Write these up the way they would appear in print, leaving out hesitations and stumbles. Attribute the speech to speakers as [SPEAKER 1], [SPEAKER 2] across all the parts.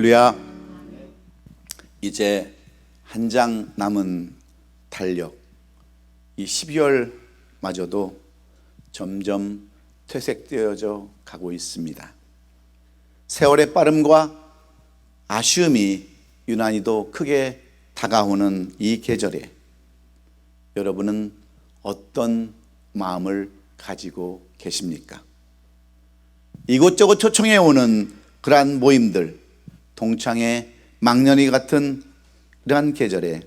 [SPEAKER 1] 할렐루야. 이제 한 장 남은 달력, 이 12월마저도 점점 퇴색되어져 가고 있습니다. 세월의 빠름과 아쉬움이 유난히도 크게 다가오는 이 계절에 여러분은 어떤 마음을 가지고 계십니까? 이곳저곳 초청해 오는 그러한 모임들, 동창회, 망년이 같은 이러한 계절에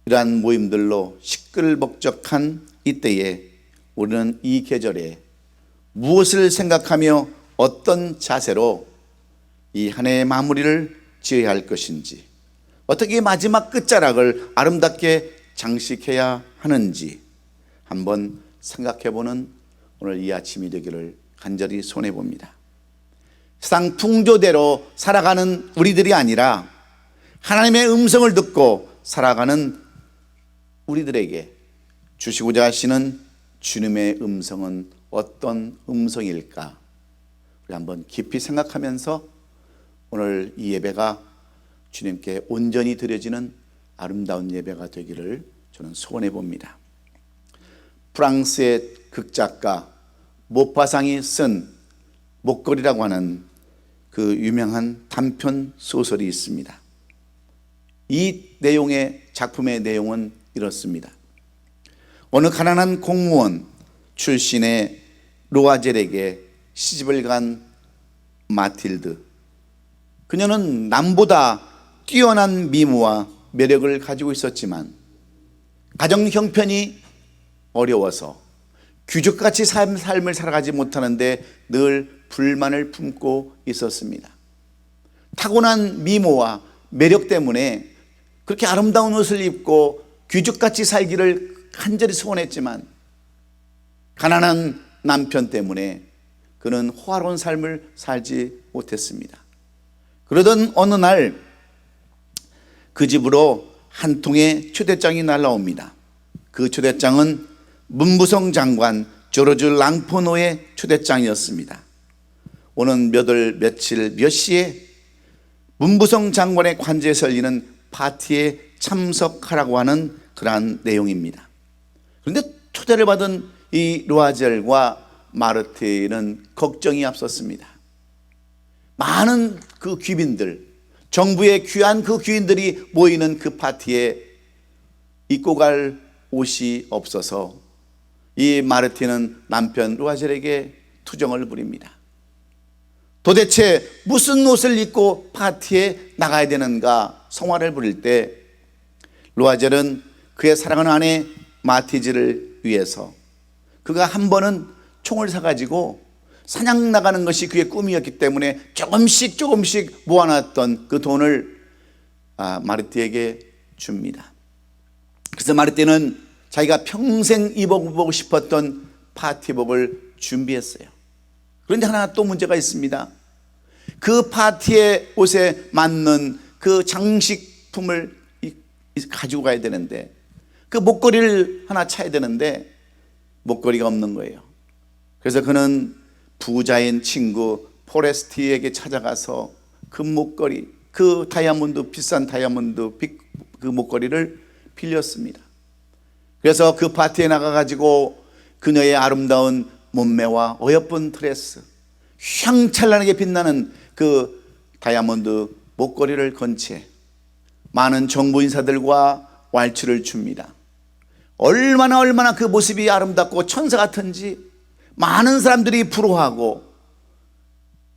[SPEAKER 1] 이러한 모임들로 시끌벅적한 이때에 우리는 이 계절에 무엇을 생각하며 어떤 자세로 이 한 해의 마무리를 지어야 할 것인지, 어떻게 마지막 끝자락을 아름답게 장식해야 하는지 한번 생각해보는 오늘 이 아침이 되기를 간절히 소원해봅니다. 세상 풍조대로 살아가는 우리들이 아니라 하나님의 음성을 듣고 살아가는 우리들에게 주시고자 하시는 주님의 음성은 어떤 음성일까? 우리 한번 깊이 생각하면서 오늘 이 예배가 주님께 온전히 드려지는 아름다운 예배가 되기를 저는 소원해 봅니다. 프랑스의 극작가 모파상이 쓴 목걸이라고 하는 그 유명한 단편 소설이 있습니다. 이 내용의 작품의 내용은 이렇습니다. 어느 가난한 공무원 출신의 로아젤에게 시집을 간 마틸드, 그녀는 남보다 뛰어난 미모와 매력을 가지고 있었지만 가정 형편이 어려워서 귀족같이 삶을 살아가지 못하는데 늘 불만을 품고 있었습니다. 타고난 미모와 매력 때문에 그렇게 아름다운 옷을 입고 귀족같이 살기를 간절히 소원했지만 가난한 남편 때문에 그는 호화로운 삶을 살지 못했습니다. 그러던 어느 날 그 집으로 한 통의 초대장이 날라옵니다. 그 초대장은 문부성 장관 조르주 랑포노의 초대장이었습니다. 오는 몇 월 며칠 몇 시에 문부성 장관의 관저에서 열리는 파티에 참석하라고 하는 그러한 내용입니다. 그런데 초대를 받은 이 로아젤과 마르테는 걱정이 앞섰습니다. 많은 그 귀빈들, 정부의 귀한 그 귀인들이 모이는 그 파티에 입고 갈 옷이 없어서 이 마르티는 남편 로아젤에게 투정을 부립니다. 도대체 무슨 옷을 입고 파티에 나가야 되는가 성화를 부릴 때 로아젤은 그의 사랑하는 아내 마티즈를 위해서 그가 한 번은 총을 사가지고 사냥 나가는 것이 그의 꿈이었기 때문에 조금씩 모아놨던 그 돈을 마르티에게 줍니다. 그래서 마르티는 자기가 평생 입어보고 싶었던 파티복을 준비했어요. 그런데 하나 또 문제가 있습니다. 그 파티의 옷에 맞는 그 장식품을 가지고 가야 되는데 그 목걸이를 하나 차야 되는데 목걸이가 없는 거예요. 그래서 그는 부자인 친구 포레스티에게 찾아가서 그 목걸이, 그 다이아몬드, 비싼 다이아몬드 그 목걸이를 빌렸습니다. 그래서 그 파티에 나가가지고 그녀의 아름다운 몸매와 어여쁜 드레스, 휘황찬란하게 빛나는 그 다이아몬드 목걸이를 건 채 많은 정부 인사들과 왈츠를 줍니다. 얼마나 그 모습이 아름답고 천사 같은지 많은 사람들이 부러워하고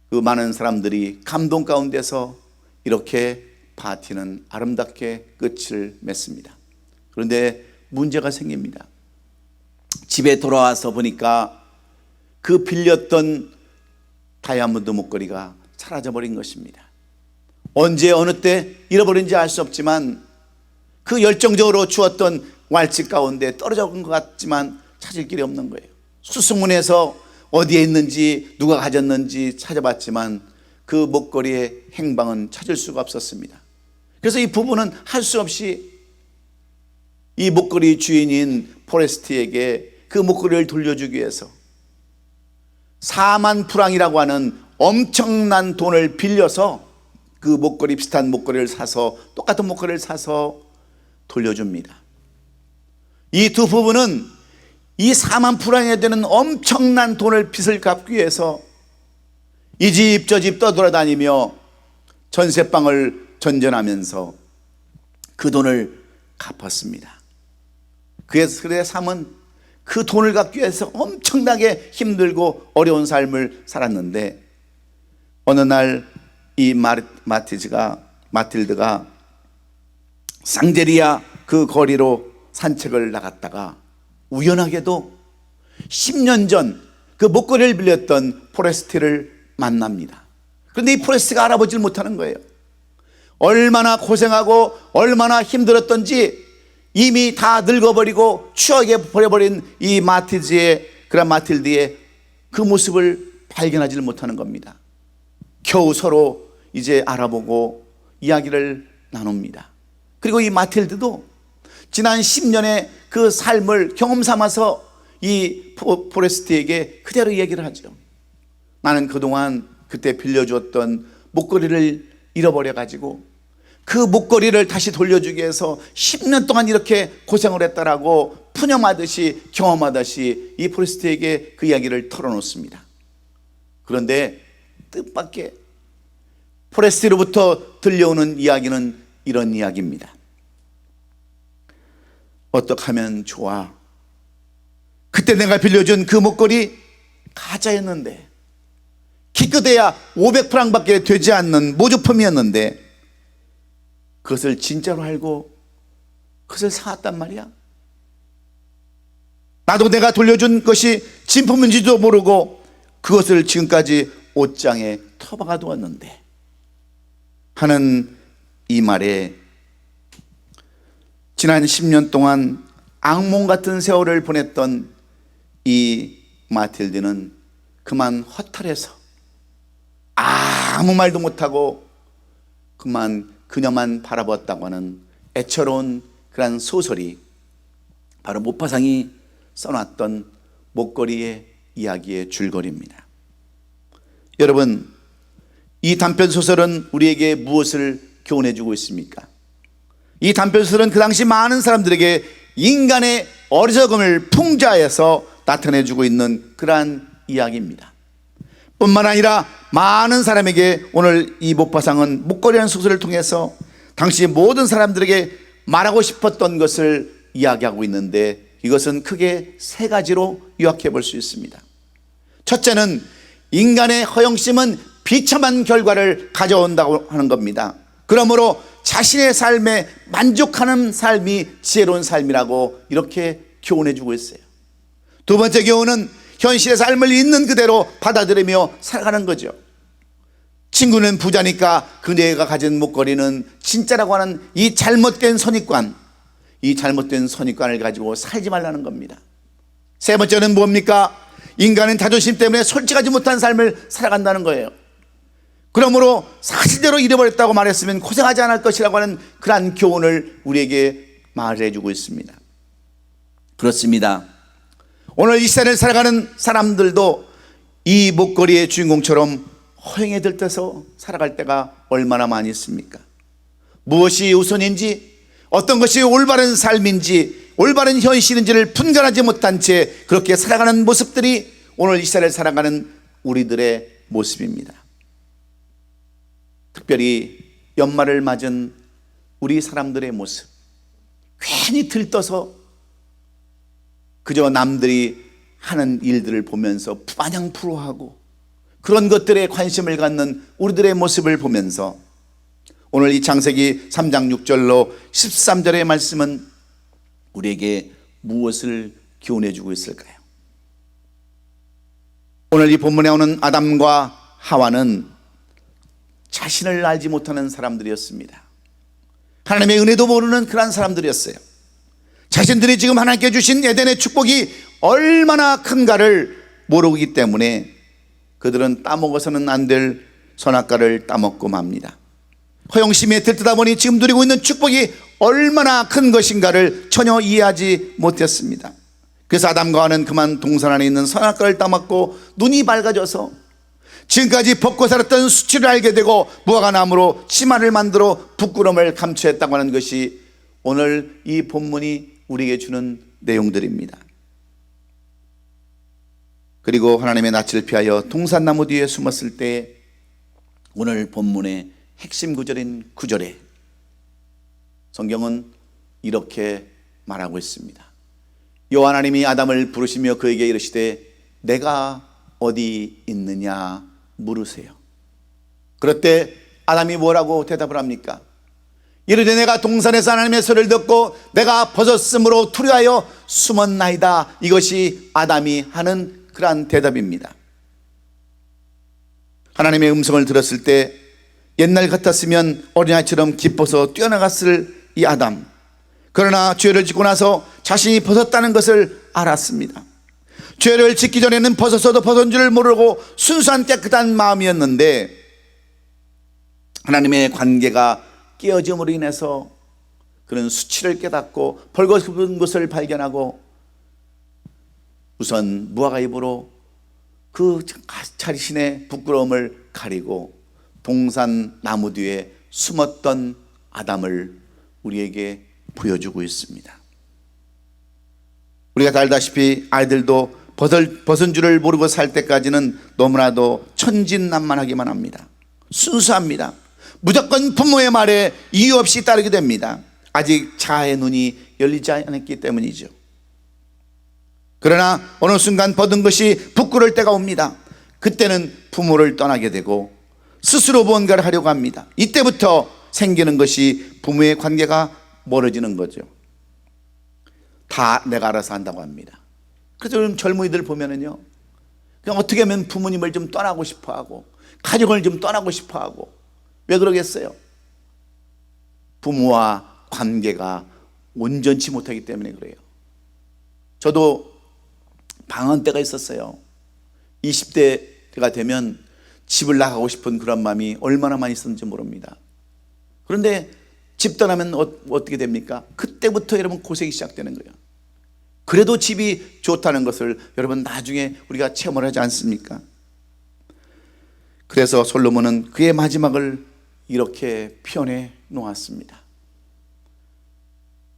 [SPEAKER 1] 그 많은 사람들이 감동 가운데서 이렇게 파티는 아름답게 끝을 맺습니다. 그런데 문제가 생깁니다. 집에 돌아와서 보니까 그 빌렸던 다이아몬드 목걸이가 사라져버린 것입니다. 언제 어느 때 잃어버린지 알 수 없지만 그 열정적으로 주었던 왈츠 가운데 떨어져 온 것 같지만 찾을 길이 없는 거예요. 수소문해서 어디에 있는지 누가 가졌는지 찾아봤지만 그 목걸이의 행방은 찾을 수가 없었습니다. 그래서 이 부부는 할 수 없이 이 목걸이 주인인 포레스티에게 그 목걸이를 돌려주기 위해서 4만 프랑이라고 하는 엄청난 돈을 빌려서 그 목걸이, 비슷한 목걸이를 사서, 똑같은 목걸이를 사서 돌려줍니다. 이 두 부부는 이 4만 프랑에 되는 엄청난 돈을, 빚을 갚기 위해서 이 집 저 집 떠돌아다니며 전세방을 전전하면서 그 돈을 갚았습니다. 그의 삶은 그 돈을 갚기 위해서 엄청나게 힘들고 어려운 삶을 살았는데, 어느 날 이 마틸드가 쌍제리아 그 거리로 산책을 나갔다가 우연하게도 10년 전 그 목걸이를 빌렸던 포레스트를 만납니다. 그런데 이 포레스트가 알아보질 못하는 거예요. 얼마나 고생하고 얼마나 힘들었던지 이미 다 늙어버리고 추억에 버려버린 이 마틸드의 그 모습을 발견하지를 못하는 겁니다. 겨우 서로 이제 알아보고 이야기를 나눕니다. 그리고 이 마틸드도 지난 10년의 그 삶을 경험 삼아서 이 포레스트에게 그대로 얘기를 하죠. 나는 그동안 그때 빌려주었던 목걸이를 잃어버려가지고 그 목걸이를 다시 돌려주기 위해서 10년 동안 이렇게 고생을 했다라고 푸념하듯이, 경험하듯이 이 포레스트에게 그 이야기를 털어놓습니다. 그런데 뜻밖의 포레스트로부터 들려오는 이야기는 이런 이야기입니다. 어떻게 하면 좋아? 그때 내가 빌려준 그 목걸이 가짜였는데, 기껏해야 500프랑밖에 되지 않는 모조품이었는데 그것을 진짜로 알고 그것을 사왔단 말이야. 나도 내가 돌려준 것이 진품인지도 모르고 그것을 지금까지 옷장에 터박아 두었는데 하는 이 말에, 지난 10년 동안 악몽 같은 세월을 보냈던 이 마틸드는 그만 허탈해서 아무 말도 못하고 그만 그녀만 바라보았다고 하는 애처로운 그런 소설이 바로 모파상이 써놨던 목걸이의 이야기의 줄거리입니다. 여러분, 이 단편소설은 우리에게 무엇을 교훈해주고 있습니까? 이 단편소설은 그 당시 많은 사람들에게 인간의 어리석음을 풍자해서 나타내주고 있는 그러한 이야기입니다. 뿐만 아니라 많은 사람에게 오늘 이 모파상은 목걸이라는 소설을 통해서 당시 모든 사람들에게 말하고 싶었던 것을 이야기하고 있는데, 이것은 크게 세 가지로 요약해 볼 수 있습니다. 첫째는 인간의 허영심은 비참한 결과를 가져온다고 하는 겁니다. 그러므로 자신의 삶에 만족하는 삶이 지혜로운 삶이라고 이렇게 교훈해 주고 있어요. 두 번째 교훈은 현실의 삶을 있는 그대로 받아들이며 살아가는 거죠. 친구는 부자니까 그네가 가진 목걸이는 진짜라고 하는 이 잘못된 선입관, 이 잘못된 선입관을 가지고 살지 말라는 겁니다. 세 번째는 뭡니까? 인간은 자존심 때문에 솔직하지 못한 삶을 살아간다는 거예요. 그러므로 사실대로 잃어버렸다고 말했으면 고생하지 않을 것이라고 하는 그러한 교훈을 우리에게 말해주고 있습니다. 그렇습니다. 오늘 이 시대를 살아가는 사람들도 이 목걸이의 주인공처럼 허영에 들떠서 살아갈 때가 얼마나 많이 있습니까? 무엇이 우선인지, 어떤 것이 올바른 삶인지, 올바른 현실인지를 분간하지 못한 채 그렇게 살아가는 모습들이 오늘 이 시대를 살아가는 우리들의 모습입니다. 특별히 연말을 맞은 우리 사람들의 모습, 괜히 들떠서 그저 남들이 하는 일들을 보면서 마냥 부러워하고 그런 것들에 관심을 갖는 우리들의 모습을 보면서 오늘 이 창세기 3장 6절로 13절의 말씀은 우리에게 무엇을 교훈해 주고 있을까요? 오늘 이 본문에 오는 아담과 하와는 자신을 알지 못하는 사람들이었습니다. 하나님의 은혜도 모르는 그런 사람들이었어요. 자신들이 지금 하나님께 주신 에덴의 축복이 얼마나 큰가를 모르기 때문에 그들은 따먹어서는 안 될 선악과를 따먹고 맙니다. 허영심에 들뜨다 보니 지금 누리고 있는 축복이 얼마나 큰 것인가를 전혀 이해하지 못했습니다. 그래서 아담과 하와는 그만 동산 안에 있는 선악과를 따먹고 눈이 밝아져서 지금까지 벗고 살았던 수치를 알게 되고 무화과나무로 치마를 만들어 부끄러움을 감추었다고 하는 것이 오늘 이 본문이 우리에게 주는 내용들입니다. 그리고 하나님의 낯을 피하여 동산나무 뒤에 숨었을 때 오늘 본문의 핵심 구절인 9절에 성경은 이렇게 말하고 있습니다. 여호와 하나님이 아담을 부르시며 그에게 이르시되 내가 어디 있느냐 물으세요. 그럴 때 아담이 뭐라고 대답을 합니까? 이르되 내가 동산에서 하나님의 소리를 듣고 내가 벗었으므로 두려하여 숨었나이다. 이것이 아담이 하는 그러한 대답입니다. 하나님의 음성을 들었을 때 옛날 같았으면 어린아이처럼 기뻐서 뛰어나갔을 이 아담. 그러나 죄를 짓고 나서 자신이 벗었다는 것을 알았습니다. 죄를 짓기 전에는 벗었어도 벗은 줄 모르고 순수한 깨끗한 마음이었는데 하나님의 관계가 깨어짐으로 인해서 그런 수치를 깨닫고 벌거벗은 것을 발견하고 우선 무화과 잎으로 그 자신의 부끄러움을 가리고 동산 나무 뒤에 숨었던 아담을 우리에게 보여주고 있습니다. 우리가 다 알다시피 아이들도 벗은 줄을 모르고 살 때까지는 너무나도 천진난만하기만 합니다. 순수합니다. 무조건 부모의 말에 이유 없이 따르게 됩니다. 아직 자아의 눈이 열리지 않았기 때문이죠. 그러나 어느 순간 벗은 것이 부끄러울 때가 옵니다. 그때는 부모를 떠나게 되고 스스로 무언가를 하려고 합니다. 이때부터 생기는 것이 부모의 관계가 멀어지는 거죠. 다 내가 알아서 한다고 합니다. 그래서 요즘 젊은이들 보면은요, 그냥 어떻게 하면 부모님을 좀 떠나고 싶어 하고 가족을 좀 떠나고 싶어 하고. 왜 그러겠어요? 부모와 관계가 온전치 못하기 때문에 그래요. 저도 방황 때가 있었어요. 20대가 되면 집을 나가고 싶은 그런 마음이 얼마나 많이 있었는지 모릅니다. 그런데 집 떠나면 어떻게 됩니까? 그때부터 여러분 고생이 시작되는 거예요. 그래도 집이 좋다는 것을 여러분 나중에 우리가 체험을 하지 않습니까? 그래서 솔로몬은 그의 마지막을 이렇게 표현해 놓았습니다.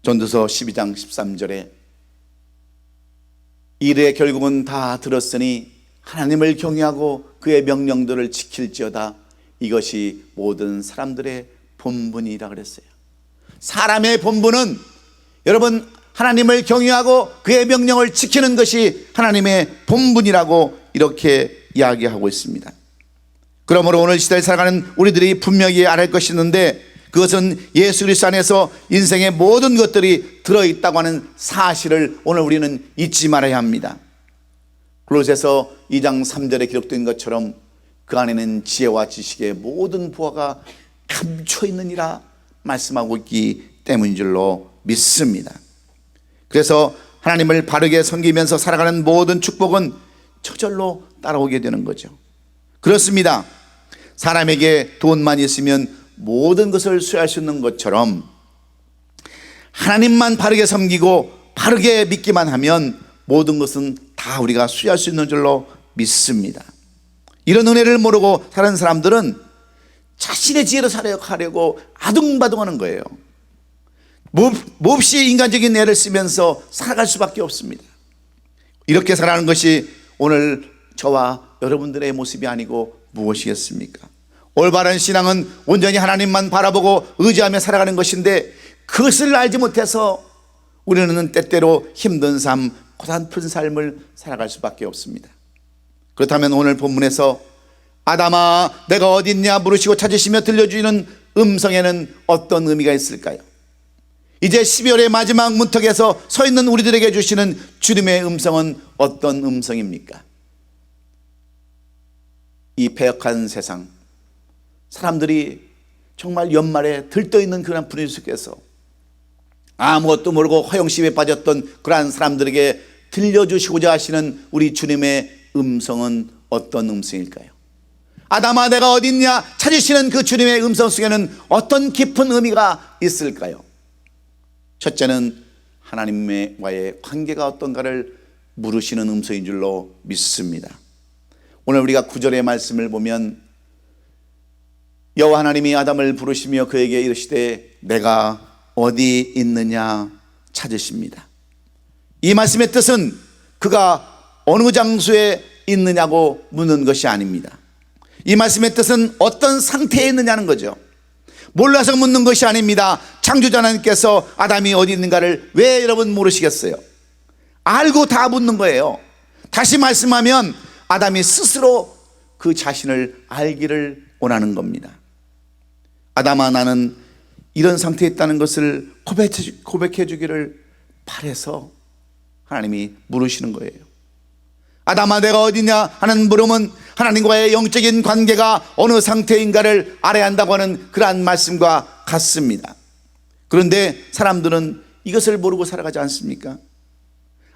[SPEAKER 1] 전도서 12장 13절에 이르되 결국은 다 들었으니 하나님을 경외하고 그의 명령들을 지킬지어다. 이것이 모든 사람들의 본분이라 그랬어요. 사람의 본분은 여러분 하나님을 경외하고 그의 명령을 지키는 것이 하나님의 본분이라고 이렇게 이야기하고 있습니다. 그러므로 오늘 시대에 살아가는 우리들이 분명히 알아야 할 것이 있는데 그것은 예수 그리스도 안에서 인생의 모든 것들이 들어있다고 하는 사실을 오늘 우리는 잊지 말아야 합니다. 골로새서 2장 3절에 기록된 것처럼 그 안에는 지혜와 지식의 모든 부하가 감춰 있느니라 말씀하고 있기 때문인 줄로 믿습니다. 그래서 하나님을 바르게 섬기면서 살아가는 모든 축복은 저절로 따라오게 되는 거죠. 그렇습니다. 사람에게 돈만 있으면 모든 것을 수여할 수 있는 것처럼 하나님만 바르게 섬기고 바르게 믿기만 하면 모든 것은 다 우리가 수여할 수 있는 줄로 믿습니다. 이런 은혜를 모르고 사는 사람들은 자신의 지혜로 살아가려고 아둥바둥하는 거예요. 몹시 인간적인 애를 쓰면서 살아갈 수밖에 없습니다. 이렇게 살아가는 것이 오늘 저와 여러분들의 모습이 아니고 무엇이겠습니까? 올바른 신앙은 온전히 하나님만 바라보고 의지하며 살아가는 것인데 그것을 알지 못해서 우리는 때때로 힘든 삶, 고단픈 삶을 살아갈 수밖에 없습니다. 그렇다면 오늘 본문에서 아담아 내가 어디 있냐 물으시고 찾으시며 들려주시는 음성에는 어떤 의미가 있을까요? 이제 12월의 마지막 문턱에서 서 있는 우리들에게 주시는 주님의 음성은 어떤 음성입니까? 이 패역한 세상, 사람들이 정말 연말에 들떠있는 그런 분위기 속에서 아무것도 모르고 허영심에 빠졌던 그러한 사람들에게 들려주시고자 하시는 우리 주님의 음성은 어떤 음성일까요? 아담아 내가 어디 있냐 찾으시는 그 주님의 음성 속에는 어떤 깊은 의미가 있을까요? 첫째는 하나님과의 관계가 어떤가를 물으시는 음성인 줄로 믿습니다. 오늘 우리가 9절의 말씀을 보면 여호와 하나님이 아담을 부르시며 그에게 이르시되 내가 어디 있느냐 찾으십니다. 이 말씀의 뜻은 그가 어느 장소에 있느냐고 묻는 것이 아닙니다. 이 말씀의 뜻은 어떤 상태에 있느냐는 거죠. 몰라서 묻는 것이 아닙니다. 창조자 하나님께서 아담이 어디 있는가를 왜 여러분 모르시겠어요? 알고 다 묻는 거예요. 다시 말씀하면 아담이 스스로 그 자신을 알기를 원하는 겁니다. 아담아, 나는 이런 상태에 있다는 것을 고백해 주기를 바라서 하나님이 물으시는 거예요. 아담아, 내가 어디냐 하는 물음은 하나님과의 영적인 관계가 어느 상태인가를 알아야 한다고 하는 그러한 말씀과 같습니다. 그런데 사람들은 이것을 모르고 살아가지 않습니까?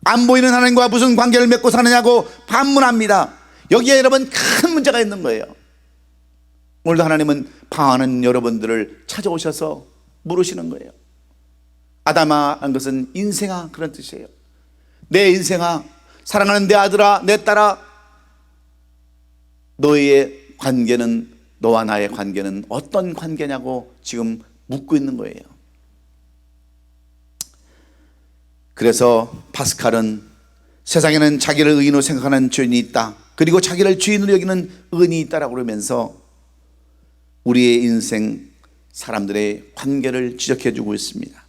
[SPEAKER 1] 안 보이는 하나님과 무슨 관계를 맺고 사느냐고 반문합니다. 여기에 여러분 큰 문제가 있는 거예요. 오늘도 하나님은 방황하는 여러분들을 찾아오셔서 물으시는 거예요. 아담아 한 것은 인생아 그런 뜻이에요. 내 인생아, 사랑하는 내 아들아, 내 딸아, 너의 관계는, 너와 나의 관계는 어떤 관계냐고 지금 묻고 있는 거예요. 그래서 파스칼은 세상에는 자기를 의인으로 생각하는 죄인이 있다, 그리고 자기를 죄인으로 여기는 의인이 있다라고 그러면서 우리의 인생 사람들의 관계를 지적해 주고 있습니다.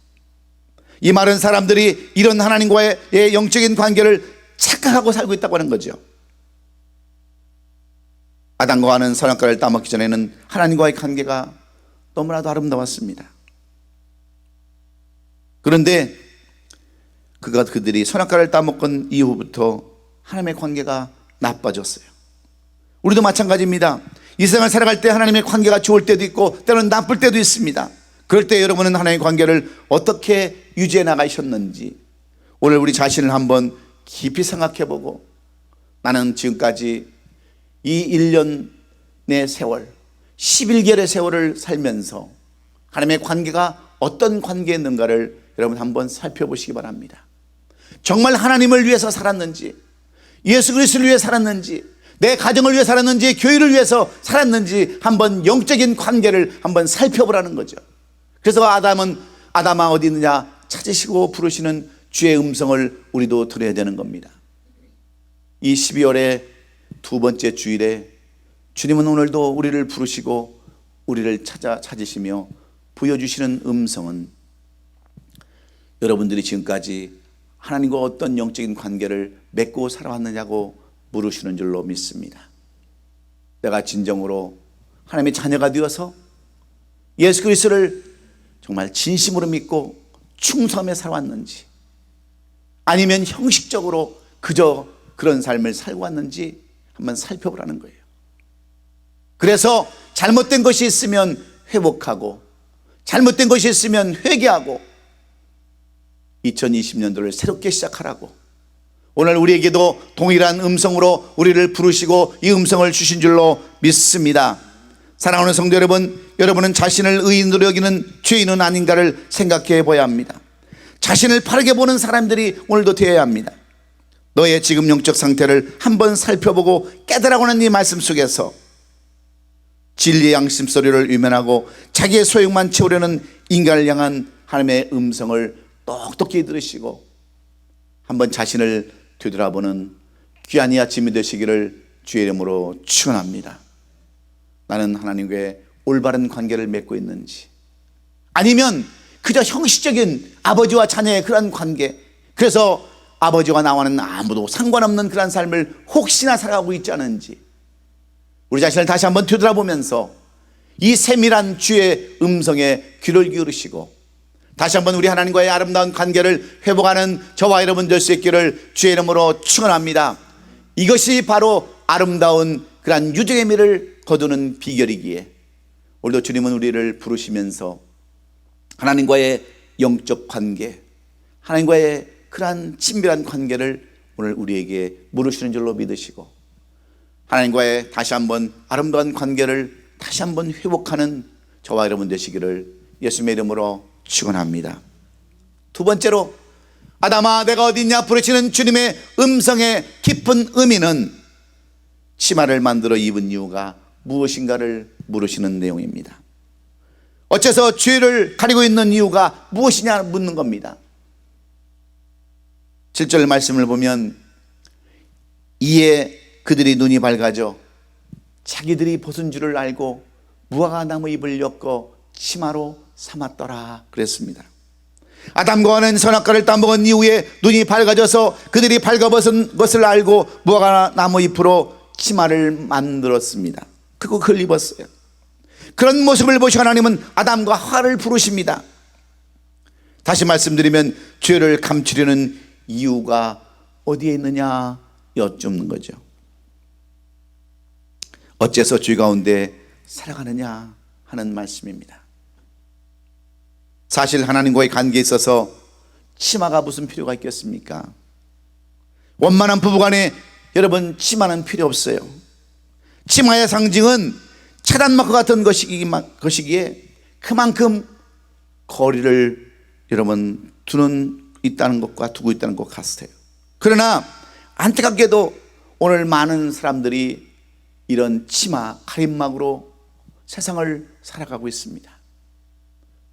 [SPEAKER 1] 이 말은 사람들이 이런 하나님과의 영적인 관계를 착각하고 살고 있다고 하는 거죠. 아담과 하와는 선악과를 따먹기 전에는 하나님과의 관계가 너무나도 아름다웠습니다. 그런데 그들이 선악과를 따먹은 이후부터 하나님의 관계가 나빠졌어요. 우리도 마찬가지입니다. 이 세상을 살아갈 때 하나님의 관계가 좋을 때도 있고 때로는 나쁠 때도 있습니다. 그럴 때 여러분은 하나님의 관계를 어떻게 유지해 나가셨는지 오늘 우리 자신을 한번 깊이 생각해보고, 나는 지금까지 이 1년의 세월, 11개월의 세월을 살면서 하나님의 관계가 어떤 관계였는가를 여러분 한번 살펴보시기 바랍니다. 정말 하나님을 위해서 살았는지, 예수 그리스도를 위해 살았는지, 내 가정을 위해 살았는지, 교회를 위해서 살았는지 한번 영적인 관계를 한번 살펴보라는 거죠. 그래서 아담아 어디 있느냐 찾으시고 부르시는 주의 음성을 우리도 들어야 되는 겁니다. 이 12월의 두 번째 주일에 주님은 오늘도 우리를 부르시고 우리를 찾으시며 보여주시는 음성은 여러분들이 지금까지 하나님과 어떤 영적인 관계를 맺고 살아왔느냐고 물으시는 줄로 믿습니다. 내가 진정으로 하나님의 자녀가 되어서 예수 그리스도를 정말 진심으로 믿고 충성하며 살아왔는지, 아니면 형식적으로 그저 그런 삶을 살고 왔는지 한번 살펴보라는 거예요. 그래서 잘못된 것이 있으면 회복하고, 잘못된 것이 있으면 회개하고 2020년도를 새롭게 시작하라고 오늘 우리에게도 동일한 음성으로 우리를 부르시고 이 음성을 주신 줄로 믿습니다. 사랑하는 성도 여러분, 여러분은 자신을 의인으로 여기는 죄인은 아닌가를 생각해 보아야 합니다. 자신을 바르게 보는 사람들이 오늘도 되어야 합니다. 너의 지금 영적 상태를 한번 살펴보고 깨달아가는 이 말씀 속에서 진리의 양심 소리를 외면하고 자기의 소욕만 채우려는 인간을 향한 하나님의 음성을 똑똑히 들으시고 한번 자신을 되돌아보는 귀한 이 아침이 되시기를 주의 이름으로 축원합니다. 나는 하나님과의 올바른 관계를 맺고 있는지, 아니면 그저 형식적인 아버지와 자녀의 그런 관계, 그래서 아버지와 나와는 아무도 상관없는 그런 삶을 혹시나 살아가고 있지 않은지 우리 자신을 다시 한번 되돌아보면서 이 세밀한 주의 음성에 귀를 기울이시고 다시 한번 우리 하나님과의 아름다운 관계를 회복하는 저와 여러분 될 수 있기를 주의 이름으로 축원합니다. 이것이 바로 아름다운 그러한 유정의 미를 거두는 비결이기에 오늘도 주님은 우리를 부르시면서 하나님과의 영적 관계, 하나님과의 그러한 친밀한 관계를 오늘 우리에게 물으시는 줄로 믿으시고 하나님과의 다시 한번 아름다운 관계를 다시 한번 회복하는 저와 여러분 되시기를 예수님의 이름으로 축원합니다. 두 번째로, 아담아 내가 어디 있냐 부르시는 주님의 음성의 깊은 의미는 치마를 만들어 입은 이유가 무엇인가를 물으시는 내용입니다. 어째서 죄를 가리고 있는 이유가 무엇이냐 묻는 겁니다. 7절 말씀을 보면 이에 그들이 눈이 밝아져 자기들이 벗은 줄을 알고 무화과나무 잎을 엮어 치마로 삼았더라 그랬습니다. 아담과 하와는 선악과를 따먹은 이후에 눈이 밝아져서 그들이 발가벗은 것을 알고 무화과나무 잎으로 치마를 만들었습니다. 그리고 그걸 입었어요. 그런 모습을 보시고 하나님은 아담과 하와를 부르십니다. 다시 말씀드리면 죄를 감추려는 이유가 어디에 있느냐 여쭙는 거죠. 어째서 죄 가운데 살아가느냐 하는 말씀입니다. 사실 하나님과의 관계에 있어서 치마가 무슨 필요가 있겠습니까? 원만한 부부간에 여러분 치마는 필요 없어요. 치마의 상징은 차단막과 같은 것이기에 그만큼 거리를 여러분 있다는 것과 두고 있다는 것 같아요. 그러나 안타깝게도 오늘 많은 사람들이 이런 치마, 가림막으로 세상을 살아가고 있습니다.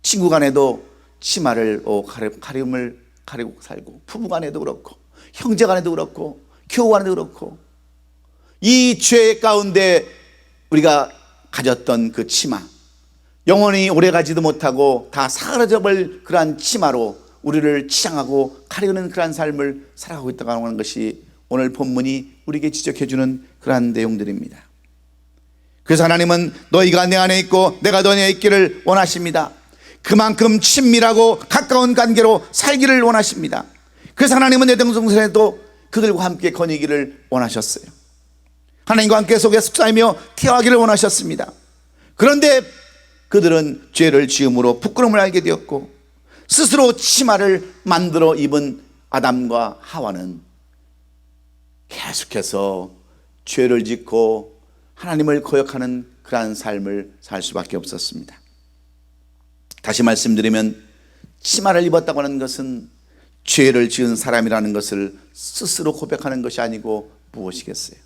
[SPEAKER 1] 친구 간에도 치마를 가림을 가리고 살고, 부부 간에도 그렇고, 형제 간에도 그렇고, 교우 간에도 그렇고, 이 죄 가운데 우리가 가졌던 그 치마, 영원히 오래가지도 못하고 다 사라져버릴 그러한 치마로 우리를 치장하고 가리는 그러한 삶을 살아가고 있다고 하는 것이 오늘 본문이 우리에게 지적해주는 그러한 내용들입니다. 그래서 하나님은 너희가 내 안에 있고 내가 너희 안에 있기를 원하십니다. 그만큼 친밀하고 가까운 관계로 살기를 원하십니다. 그래서 하나님은 내동성산에도 그들과 함께 거니기를 원하셨어요. 하나님과 함께 속에 습사하며 태어나기를 원하셨습니다. 그런데 그들은 죄를 지음으로 부끄러움을 알게 되었고 스스로 치마를 만들어 입은 아담과 하와는 계속해서 죄를 짓고 하나님을 거역하는 그러한 삶을 살 수밖에 없었습니다. 다시 말씀드리면 치마를 입었다고 하는 것은 죄를 지은 사람이라는 것을 스스로 고백하는 것이 아니고 무엇이겠어요?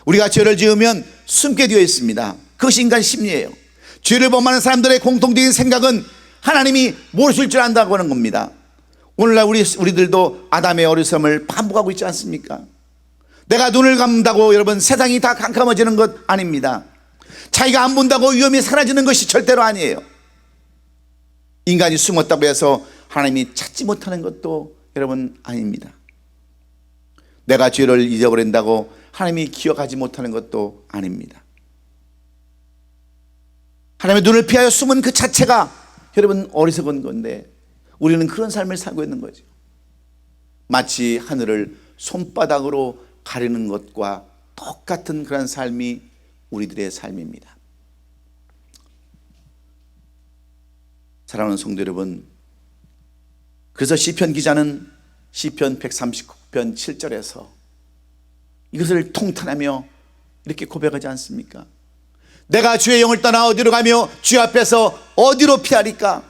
[SPEAKER 1] 우리가 죄를 지으면 숨게 되어 있습니다. 그것이 인간 심리예요. 죄를 범하는 사람들의 공통적인 생각은 하나님이 모르실 줄 안다고 하는 겁니다. 오늘날 우리들도 아담의 어리석음을 반복하고 있지 않습니까? 내가 눈을 감다고 여러분 세상이 다 캄캄해지는 것 아닙니다. 자기가 안 본다고 위험이 사라지는 것이 절대로 아니에요. 인간이 숨었다고 해서 하나님이 찾지 못하는 것도 여러분 아닙니다. 내가 죄를 잊어버린다고 하나님이 기억하지 못하는 것도 아닙니다. 하나님의 눈을 피하여 숨은 그 자체가 여러분 어리석은 건데 우리는 그런 삶을 살고 있는 거죠. 마치 하늘을 손바닥으로 가리는 것과 똑같은 그런 삶이 우리들의 삶입니다. 사랑하는 성도 여러분, 그래서 시편 기자는 시편 139편 7절에서 이것을 통탄하며 이렇게 고백하지 않습니까? 내가 주의 영을 떠나 어디로 가며 주 앞에서 어디로 피하리까?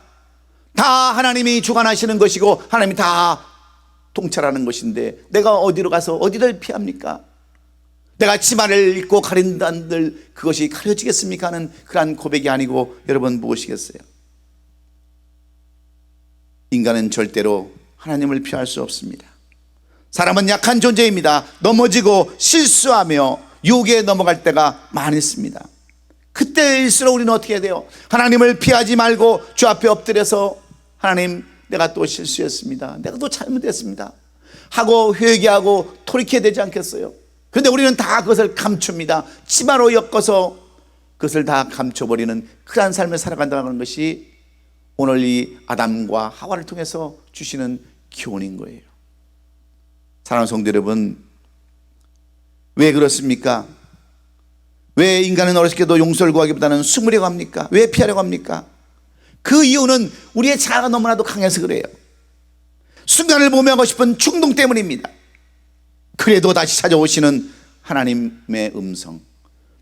[SPEAKER 1] 다 하나님이 주관하시는 것이고 하나님이 다 통찰하는 것인데 내가 어디로 가서 어디를 피합니까? 내가 치마를 입고 가린다는들 그것이 가려지겠습니까? 하는 그러한 고백이 아니고 여러분 무엇이겠어요? 인간은 절대로 하나님을 피할 수 없습니다. 사람은 약한 존재입니다. 넘어지고 실수하며 유혹에 넘어갈 때가 많이 있습니다. 그때일수록 우리는 어떻게 해야 돼요? 하나님을 피하지 말고 주 앞에 엎드려서 하나님 내가 또 실수했습니다. 내가 또 잘못했습니다 하고 회개하고 돌이켜야 되지 않겠어요? 그런데 우리는 다 그것을 감춥니다. 치마로 엮어서 그것을 다 감춰버리는 그러한 삶을 살아간다는 것이 오늘 이 아담과 하와를 통해서 주시는 교훈인 거예요. 사랑하는 성도 여러분, 왜 그렇습니까? 왜 인간은 어렸을때도 용서를 구하기보다는 숨으려고 합니까? 왜 피하려고 합니까? 그 이유는 우리의 자아가 너무나도 강해서 그래요. 순간을 보면하고 싶은 충동 때문입니다. 그래도 다시 찾아오시는 하나님의 음성,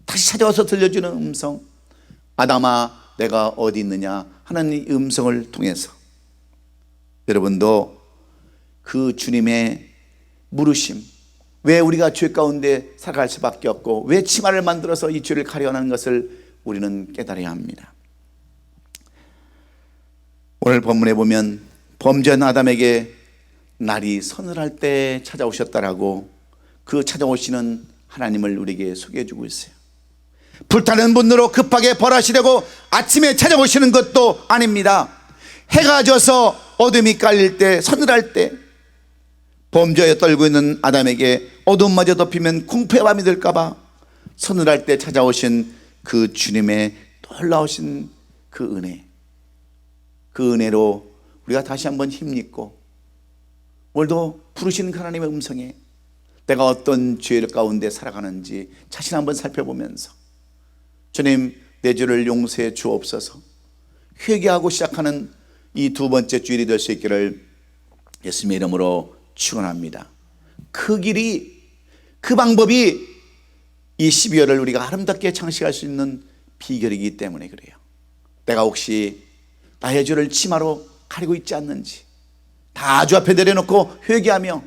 [SPEAKER 1] 다시 찾아와서 들려주는 음성, 아담아 내가 어디 있느냐 하는 이 음성을 통해서 여러분도 그 주님의 물으심, 왜 우리가 죄 가운데 살아갈 수밖에 없고 왜 치마를 만들어서 이 죄를 가려하는 것을 우리는 깨달아야 합니다. 오늘 본문에 보면 범죄한 아담에게 날이 서늘할 때 찾아오셨다라고 그 찾아오시는 하나님을 우리에게 소개해 주고 있어요. 불타는 분노로 급하게 벌하시려고 아침에 찾아오시는 것도 아닙니다. 해가 져서 어둠이 깔릴 때, 서늘할 때 범죄에 떨고 있는 아담에게 어둠마저 덮이면 공포의 밤이 될까 봐 서늘할 때 찾아오신 그 주님의 놀라우신 그 은혜, 그 은혜로 우리가 다시 한번 힘입고 오늘도 부르시는 하나님의 음성에 내가 어떤 죄 가운데 살아가는지 자신 한번 살펴보면서 주님, 내 죄를 용서해 주옵소서, 회개하고 시작하는 이 두 번째 주일이 될 수 있기를 예수님의 이름으로 축원합니다. 그 길이, 그 방법이 이 12월을 우리가 아름답게 장식할 수 있는 비결이기 때문에 그래요. 내가 혹시 나의 죄를 치마로 가리고 있지 않는지 다 주 앞에 내려놓고 회개하며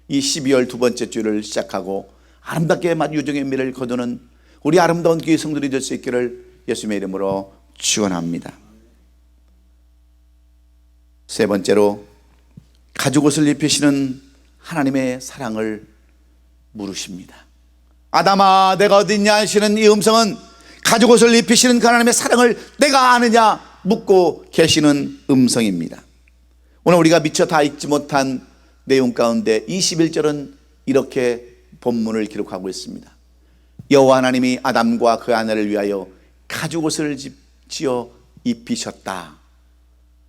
[SPEAKER 1] 이 12월 두 번째 주를 시작하고 아름답게 유정의 미를 거두는 우리 아름다운 교회 성도들이 될 수 있기를 예수님의 이름으로 축원합니다. 세 번째로 가죽옷을 입히시는 하나님의 사랑을 물으십니다. 아담아, 내가 어디 있냐 하시는 이 음성은 가죽옷을 입히시는 그 하나님의 사랑을 내가 아느냐 묻고 계시는 음성입니다. 오늘 우리가 미처 다 읽지 못한 내용 가운데 21절은 이렇게 본문을 기록하고 있습니다. 여호와 하나님이 아담과 그 아내를 위하여 가죽옷을 지어 입히셨다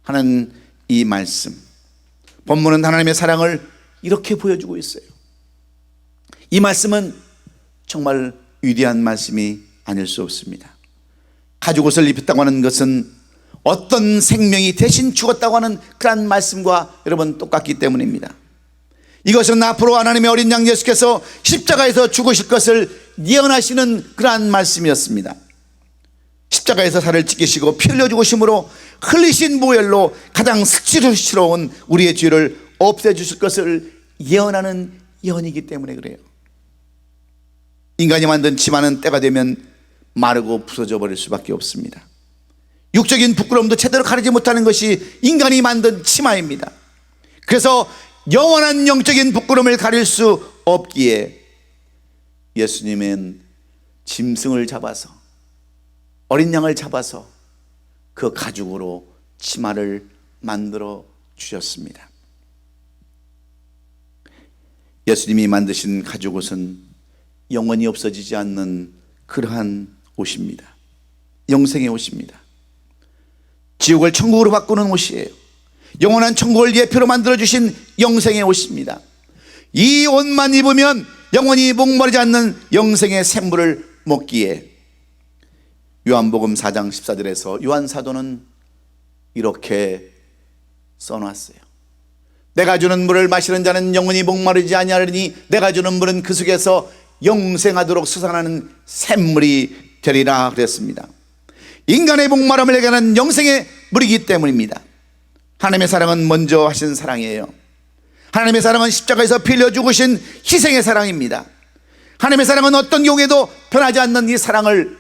[SPEAKER 1] 하는 이 말씀, 본문은 하나님의 사랑을 이렇게 보여주고 있어요. 이 말씀은 정말 위대한 말씀이 아닐 수 없습니다. 가죽옷을 입혔다고 하는 것은 어떤 생명이 대신 죽었다고 하는 그런 말씀과 여러분 똑같기 때문입니다. 이것은 앞으로 하나님의 어린 양 예수께서 십자가에서 죽으실 것을 예언하시는 그러한 말씀이었습니다. 십자가에서 살을 찢기시고 피 흘려 죽으심으로 흘리신 보혈로 가장 수치스러운 우리의 죄를 없애주실 것을 예언하는 예언이기 때문에 그래요. 인간이 만든 치마는 때가 되면 마르고 부서져 버릴 수밖에 없습니다. 육적인 부끄러움도 제대로 가리지 못하는 것이 인간이 만든 치마입니다. 그래서 영원한 영적인 부끄러움을 가릴 수 없기에 예수님은 짐승을 잡아서, 어린 양을 잡아서 그 가죽으로 치마를 만들어 주셨습니다. 예수님이 만드신 가죽옷은 영원히 없어지지 않는 그러한 옷입니다. 영생의 옷입니다. 지옥을 천국으로 바꾸는 옷이에요. 영원한 천국을 예표로 만들어주신 영생의 옷입니다. 이 옷만 입으면 영원히 목마르지 않는 영생의 샘물을 먹기에 요한복음 4장 14절에서 요한사도는 이렇게 써놨어요. 내가 주는 물을 마시는 자는 영원히 목마르지 아니하리니 내가 주는 물은 그 속에서 영생하도록 솟아나는 샘물이 되리라 그랬습니다. 인간의 목마름을 해결하는 영생의 물이기 때문입니다. 하나님의 사랑은 먼저 하신 사랑이에요. 하나님의 사랑은 십자가에서 피 흘려 죽으신 희생의 사랑입니다. 하나님의 사랑은 어떤 경우에도 변하지 않는 이 사랑을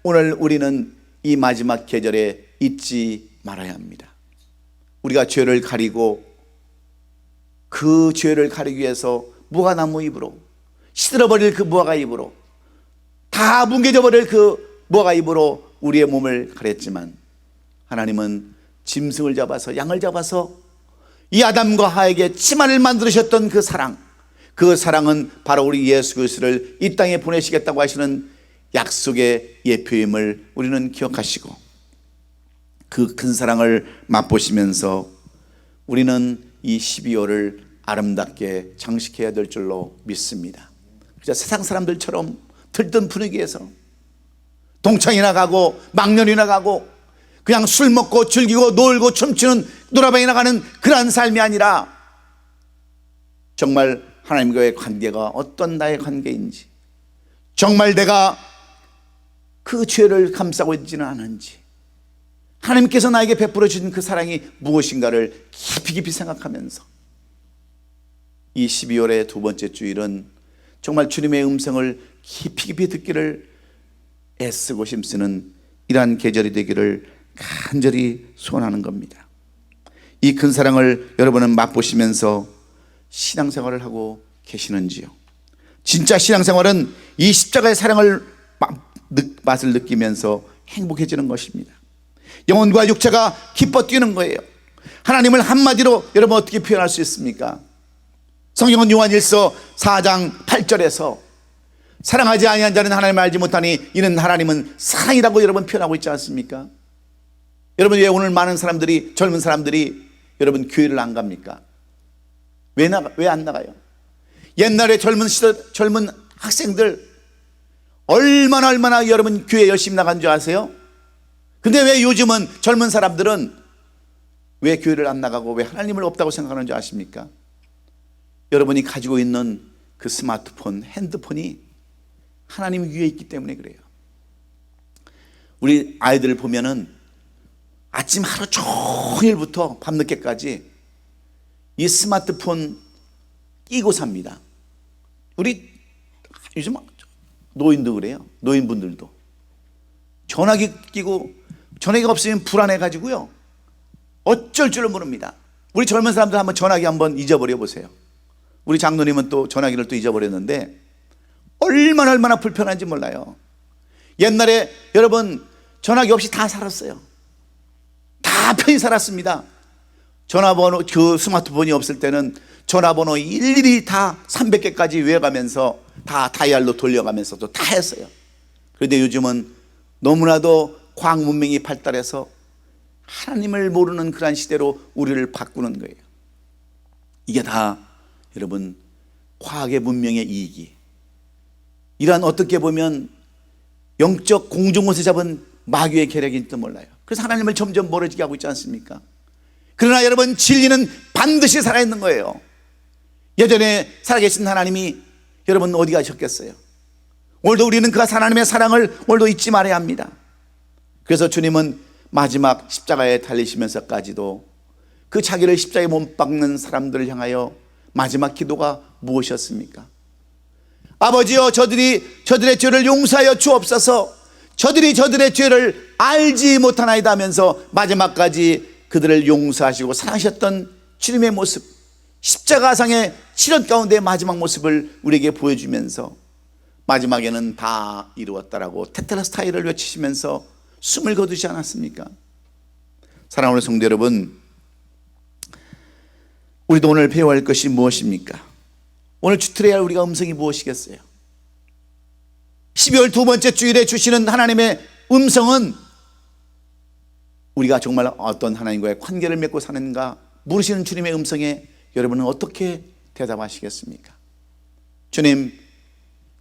[SPEAKER 1] 오늘 우리는 이 마지막 계절에 잊지 말아야 합니다. 우리가 죄를 가리고 그 죄를 가리기 위해서 무화나무 잎으로 시들어버릴 그 무화과 잎으로 다 뭉개져 버릴 그 무화과 잎으로 우리의 몸을 가렸지만 하나님은 짐승을 잡아서, 양을 잡아서 이 아담과 하에게 치마를 만들으셨던 그 사랑, 그 사랑은 바로 우리 예수 그리스도를 이 땅에 보내시겠다고 하시는 약속의 예표임을 우리는 기억하시고 그 큰 사랑을 맛보시면서 우리는 이 12월을 아름답게 장식해야 될 줄로 믿습니다. 그저 세상 사람들처럼 들뜬 분위기에서 동창이나 가고 망년이나 가고 그냥 술 먹고 즐기고 놀고 춤추는 노라방이나 가는 그러한 삶이 아니라 정말 하나님과의 관계가 어떤 나의 관계인지, 정말 내가 그 죄를 감싸고 있지는 않은지, 하나님께서 나에게 베풀어 주신 그 사랑이 무엇인가를 깊이 깊이 생각하면서 이 12월의 두 번째 주일은 정말 주님의 음성을 깊이 깊이 듣기를 애쓰고 힘쓰는 이러한 계절이 되기를 간절히 소원하는 겁니다. 이 큰 사랑을 여러분은 맛보시면서 신앙생활을 하고 계시는지요? 진짜 신앙생활은 이 십자가의 사랑을 맛을 느끼면서 행복해지는 것입니다. 영혼과 육체가 기뻐 뛰는 거예요. 하나님을 한마디로 여러분 어떻게 표현할 수 있습니까? 성경은 요한일서 4장 8절에서 사랑하지 아니한 자는 하나님을 알지 못하니 이는 하나님은 사랑이라고 여러분 표현하고 있지 않습니까? 여러분 왜 오늘 많은 사람들이, 젊은 사람들이 여러분 교회를 안 갑니까? 왜 안 나가요? 옛날에 젊은 학생들 얼마나 여러분 교회 열심히 나간 줄 아세요? 근데 왜 요즘은 젊은 사람들은 왜 교회를 안 나가고 왜 하나님을 없다고 생각하는 줄 아십니까? 여러분이 가지고 있는 그 스마트폰, 핸드폰이 하나님 위에 있기 때문에 그래요. 우리 아이들을 보면은 아침 하루 종일부터 밤늦게까지 이 스마트폰 끼고 삽니다. 우리 요즘 노인도 그래요. 노인분들도 전화기 끼고, 전화기가 없으면 불안해가지고요 어쩔 줄을 모릅니다. 우리 젊은 사람들 한번 전화기 한번 잊어버려 보세요. 우리 장로님은 또 전화기를 또 잊어버렸는데 얼마나 불편한지 몰라요. 옛날에 여러분 전화기 없이 다 살았어요. 다 편히 살았습니다. 전화번호, 그 스마트폰이 없을 때는 전화번호 일일이 다 300개까지 외워가면서 다 다이얼로 돌려가면서도 다 했어요. 그런데 요즘은 너무나도 과학 문명이 발달해서 하나님을 모르는 그러한 시대로 우리를 바꾸는 거예요. 이게 다 여러분 과학의 문명의 이익이, 이러한 어떻게 보면 영적 공중옷을 잡은 마귀의 계략인지도 몰라요. 그래서 하나님을 점점 멀어지게 하고 있지 않습니까? 그러나 여러분 진리는 반드시 살아있는 거예요. 예전에 살아계신 하나님이 여러분 어디 가셨겠어요? 오늘도 우리는 그 하나님의 사랑을 오늘도 잊지 말아야 합니다. 그래서 주님은 마지막 십자가에 달리시면서까지도 그 자기를 십자가에 못 박는 사람들을 향하여 마지막 기도가 무엇이었습니까? 아버지여, 저들의 죄를 용서하여 주옵소서. 저들의 죄를 알지 못하나이다 하면서 마지막까지 그들을 용서하시고 사랑하셨던 주님의 모습, 십자가상의 시련 가운데 마지막 모습을 우리에게 보여주면서 마지막에는 다 이루었다라고 테텔레스타이를 외치시면서 숨을 거두지 않았습니까? 사랑하는 성도 여러분, 우리도 오늘 배워야 할 것이 무엇입니까? 오늘 주틀어야 할 우리가 음성이 무엇이겠어요? 12월 두 번째 주일에 주시는 하나님의 음성은 우리가 정말 어떤 하나님과의 관계를 맺고 사는가 물으시는 주님의 음성에 여러분은 어떻게 대답하시겠습니까? 주님,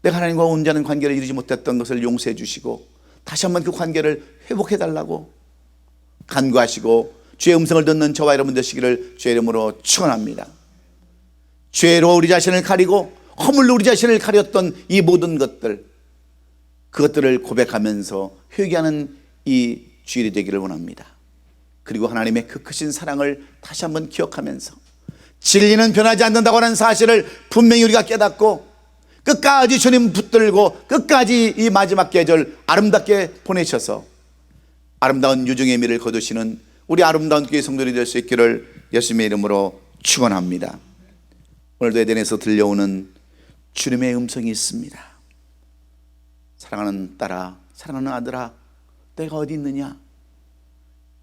[SPEAKER 1] 내가 하나님과 온전한 관계를 이루지 못했던 것을 용서해 주시고 다시 한번 그 관계를 회복해 달라고 간구하시고 주의 음성을 듣는 저와 여러분 되시기를 주의 이름으로 축원합니다. 죄로 우리 자신을 가리고 허물로 우리 자신을 가렸던 이 모든 것들, 그것들을 고백하면서 회개하는 이 주일이 되기를 원합니다. 그리고 하나님의 그 크신 사랑을 다시 한번 기억하면서 진리는 변하지 않는다고 하는 사실을 분명히 우리가 깨닫고 끝까지 주님 붙들고 끝까지 이 마지막 계절 아름답게 보내셔서 아름다운 유종의 미를 거두시는 우리 아름다운 교회 성도들이 될 수 있기를 예수님의 이름으로 축원합니다. 오늘도 에덴에서 들려오는 주님의 음성이 있습니다. 사랑하는 딸아, 사랑하는 아들아, 내가 어디 있느냐?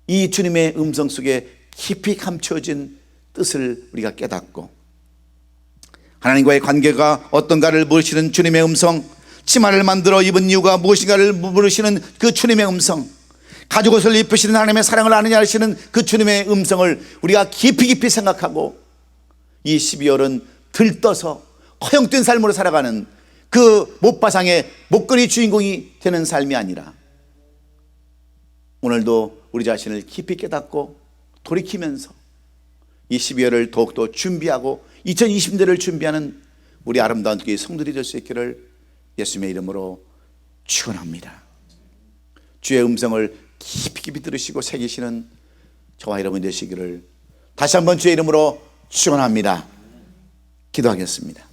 [SPEAKER 1] 이 주님의 음성 속에 깊이 감춰진 뜻을 우리가 깨닫고 하나님과의 관계가 어떤가를 물으시는 주님의 음성, 치마를 만들어 입은 이유가 무엇인가를 물으시는 그 주님의 음성, 가죽옷을 입으시는 하나님의 사랑을 아느냐 하시는 그 주님의 음성을 우리가 깊이 생각하고 이 12월은 들떠서 허영된 삶으로 살아가는 그 못바상의 목걸이 주인공이 되는 삶이 아니라 오늘도 우리 자신을 깊이 깨닫고 돌이키면서 이 12월을 더욱더 준비하고 2020년을 준비하는 우리 아름다운 교회 성도들이 될 수 있기를 예수님의 이름으로 축원합니다. 주의 음성을 깊이 들으시고 새기시는 저와 여러분 되시기를 다시 한번 주의 이름으로 축원합니다. 기도하겠습니다.